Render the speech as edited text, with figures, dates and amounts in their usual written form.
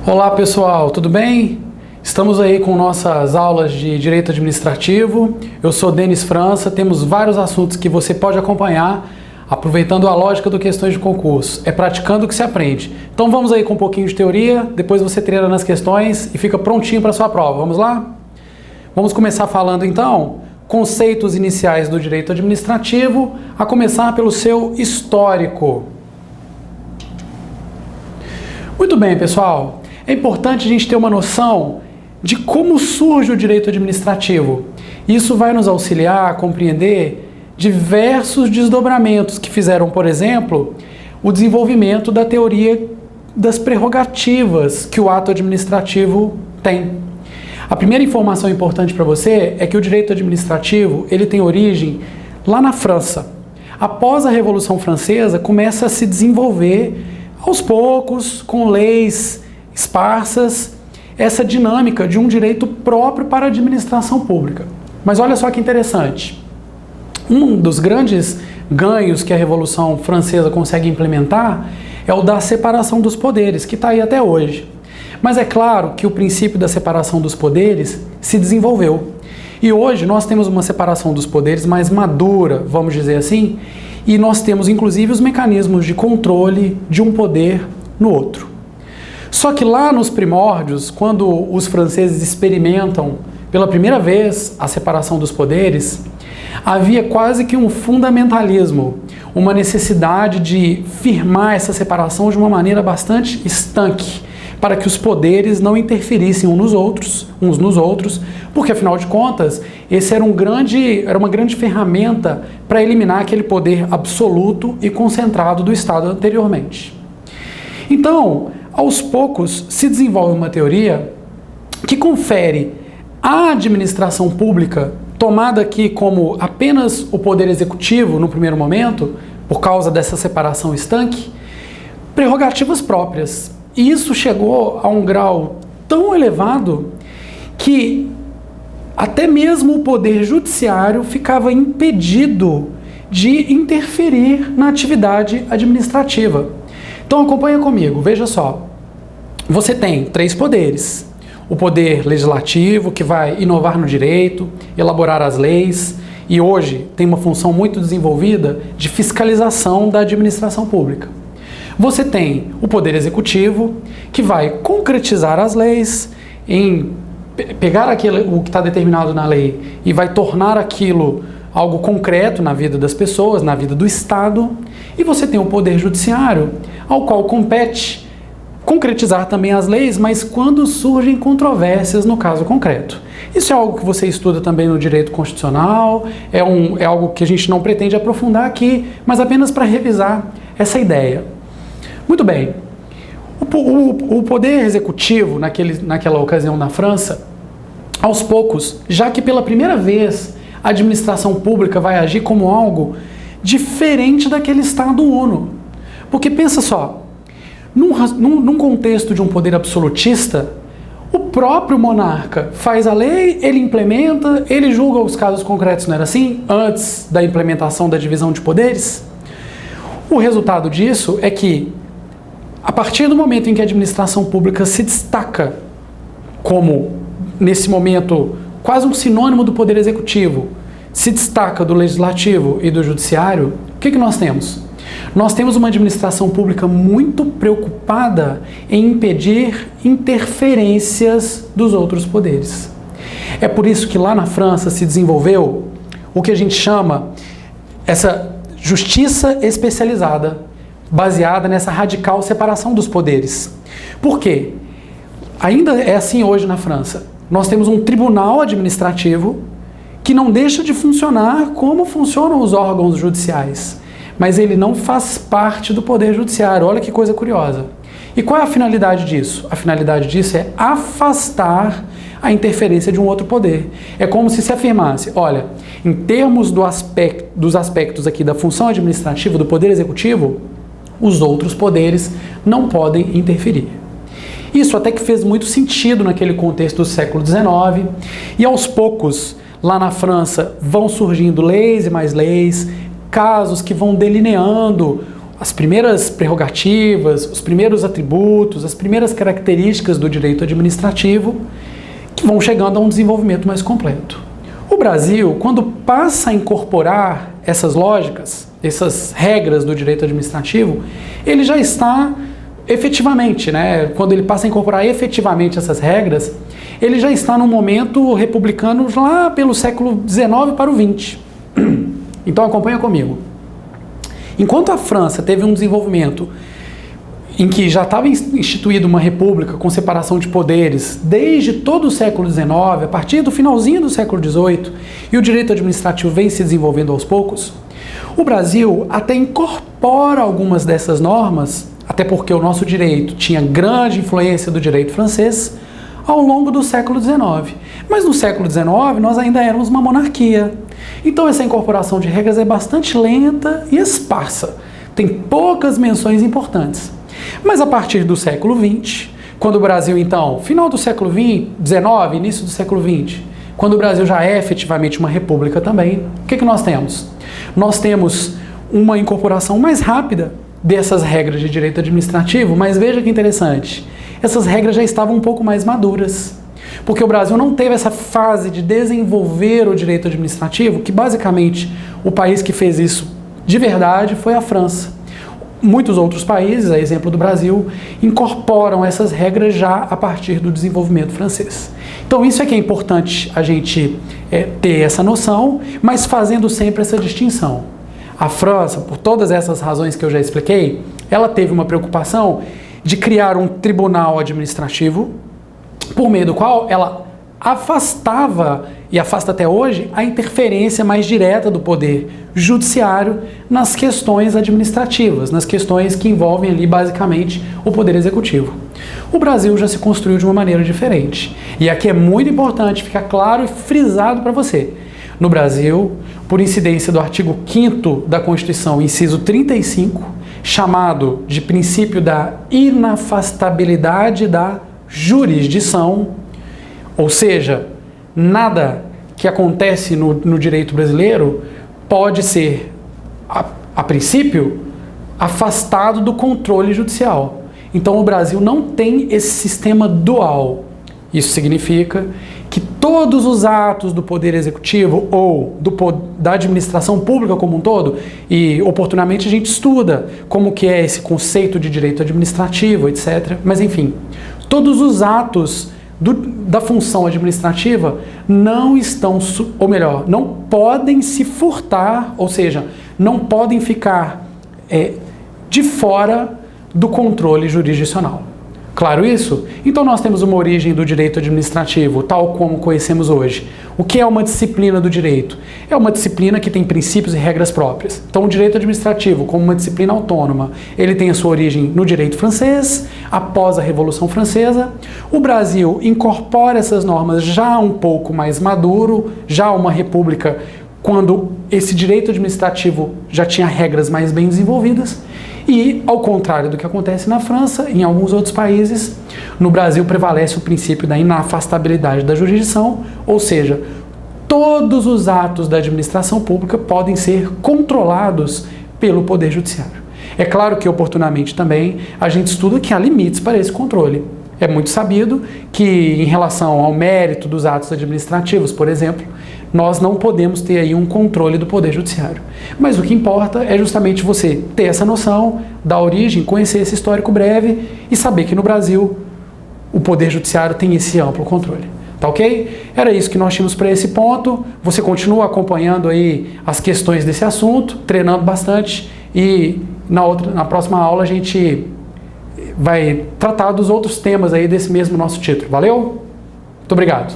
Olá pessoal, tudo bem? Estamos aí com nossas aulas de Direito Administrativo. Eu sou Denis França, temos vários assuntos que você pode acompanhar aproveitando a lógica do Questões de Concurso. É praticando que se aprende. Então vamos aí com um pouquinho de teoria, depois você treina nas questões e fica prontinho para a sua prova. Vamos lá? Vamos começar falando então conceitos iniciais do Direito Administrativo, a começar pelo seu histórico. Muito bem, pessoal. É importante a gente ter uma noção de como surge o direito administrativo. Isso vai nos auxiliar a compreender diversos desdobramentos que fizeram, por exemplo, o desenvolvimento da teoria das prerrogativas que o ato administrativo tem. A primeira informação importante para você é que o direito administrativo ele tem origem lá na França. Após a Revolução Francesa, começa a se desenvolver aos poucos, com leis esparsas, essa dinâmica de um direito próprio para a administração pública. Mas olha só que interessante. Um dos grandes ganhos que a Revolução Francesa consegue implementar é o da separação dos poderes, que está aí até hoje. Mas é claro que o princípio da separação dos poderes se desenvolveu. E hoje nós temos uma separação dos poderes mais madura, vamos dizer assim, e nós temos inclusive os mecanismos de controle de um poder no outro. Só que lá nos primórdios, quando os franceses experimentam pela primeira vez a separação dos poderes, havia quase que um fundamentalismo, uma necessidade de firmar essa separação de uma maneira bastante estanque, para que os poderes não interferissem uns nos outros, porque afinal de contas, esse era uma grande ferramenta para eliminar aquele poder absoluto e concentrado do Estado anteriormente. Então, aos poucos, se desenvolve uma teoria que confere à administração pública, tomada aqui como apenas o poder executivo no primeiro momento, por causa dessa separação estanque, prerrogativas próprias. E isso chegou a um grau tão elevado que até mesmo o poder judiciário ficava impedido de interferir na atividade administrativa. Então acompanha comigo, veja só. Você tem três poderes. O poder legislativo, que vai inovar no direito, elaborar as leis, e hoje tem uma função muito desenvolvida de fiscalização da administração pública. Você tem o poder executivo, que vai concretizar as leis, em pegar o que está determinado na lei e vai tornar aquilo algo concreto na vida das pessoas, na vida do Estado. E você tem o poder judiciário, ao qual compete concretizar também as leis, mas quando surgem controvérsias no caso concreto. Isso é algo que você estuda também no direito constitucional, é algo que a gente não pretende aprofundar aqui, mas apenas para revisar essa ideia. Muito bem, o poder executivo naquela ocasião na França, aos poucos, já que pela primeira vez a administração pública vai agir como algo diferente daquele Estado uno. Porque pensa só, num contexto de um poder absolutista, o próprio monarca faz a lei, ele implementa, ele julga os casos concretos, não era assim? Antes da implementação da divisão de poderes? O resultado disso é que, a partir do momento em que a administração pública se destaca como, nesse momento, quase um sinônimo do poder executivo, se destaca do legislativo e do judiciário, o que nós temos? Nós temos uma administração pública muito preocupada em impedir interferências dos outros poderes. É por isso que lá na França se desenvolveu o que a gente chama essa justiça especializada, baseada nessa radical separação dos poderes. Por quê? Ainda é assim hoje na França. Nós temos um tribunal administrativo que não deixa de funcionar como funcionam os órgãos judiciais, mas ele não faz parte do poder judiciário. Olha que coisa curiosa. E qual é a finalidade disso? A finalidade disso é afastar a interferência de um outro poder. É como se afirmasse, olha, em termos dos aspectos aqui da função administrativa, do poder executivo, os outros poderes não podem interferir. Isso até que fez muito sentido naquele contexto do século XIX, e aos poucos, lá na França, vão surgindo leis e mais leis, casos que vão delineando as primeiras prerrogativas, os primeiros atributos, as primeiras características do direito administrativo que vão chegando a um desenvolvimento mais completo. O Brasil, quando passa a incorporar essas lógicas, essas regras do direito administrativo, ele já está efetivamente, quando ele passa a incorporar efetivamente essas regras, ele já está num momento republicano lá pelo século XIX para o XX. Então acompanha comigo. Enquanto a França teve um desenvolvimento em que já estava instituída uma república com separação de poderes desde todo o século XIX, a partir do finalzinho do século XVIII, e o direito administrativo vem se desenvolvendo aos poucos, o Brasil até incorpora algumas dessas normas, até porque o nosso direito tinha grande influência do direito francês, ao longo do século XIX. Mas no século XIX nós ainda éramos uma monarquia. Então essa incorporação de regras é bastante lenta e esparsa. Tem poucas menções importantes. Mas a partir do século XX, quando o Brasil, então, final do século XIX, início do século XX, quando o Brasil já é efetivamente uma república também, o que nós temos? Nós temos uma incorporação mais rápida dessas regras de direito administrativo, mas veja que interessante, essas regras já estavam um pouco mais maduras, porque o Brasil não teve essa fase de desenvolver o direito administrativo, que basicamente o país que fez isso de verdade foi a França. Muitos outros países, a exemplo do Brasil, incorporam essas regras já a partir do desenvolvimento francês. Então isso é que é importante a gente ter essa noção, mas fazendo sempre essa distinção. A França, por todas essas razões que eu já expliquei, ela teve uma preocupação de criar um tribunal administrativo, por meio do qual ela afastava, e afasta até hoje, a interferência mais direta do poder judiciário nas questões administrativas, nas questões que envolvem ali basicamente o poder executivo. O Brasil já se construiu de uma maneira diferente. E aqui é muito importante ficar claro e frisado para você. No Brasil, por incidência do artigo 5º da Constituição, inciso 35, chamado de princípio da inafastabilidade da jurisdição, ou seja, nada que acontece no direito brasileiro pode ser, a princípio, afastado do controle judicial. Então o Brasil não tem esse sistema dual. Isso significa que todos os atos do Poder Executivo ou da administração pública como um todo, e oportunamente a gente estuda como que é esse conceito de direito administrativo, etc. Mas enfim, todos os atos da função administrativa não estão, ou melhor, não podem se furtar, ou seja, não podem ficar de fora do controle jurisdicional. Claro isso? Então nós temos uma origem do direito administrativo, tal como conhecemos hoje. O que é uma disciplina do direito? É uma disciplina que tem princípios e regras próprias. Então o direito administrativo, como uma disciplina autônoma, ele tem a sua origem no direito francês, após a Revolução Francesa. O Brasil incorpora essas normas já um pouco mais maduro, já uma república, quando esse direito administrativo já tinha regras mais bem desenvolvidas. E, ao contrário do que acontece na França, em alguns outros países, no Brasil prevalece o princípio da inafastabilidade da jurisdição, ou seja, todos os atos da administração pública podem ser controlados pelo Poder Judiciário. É claro que, oportunamente também, a gente estuda que há limites para esse controle. É muito sabido que, em relação ao mérito dos atos administrativos, por exemplo, nós não podemos ter aí um controle do Poder Judiciário. Mas o que importa é justamente você ter essa noção da origem, conhecer esse histórico breve e saber que no Brasil o Poder Judiciário tem esse amplo controle. Tá ok? Era isso que nós tínhamos para esse ponto. Você continua acompanhando aí as questões desse assunto, treinando bastante e na próxima aula a gente vai tratar dos outros temas aí desse mesmo nosso título. Valeu? Muito obrigado.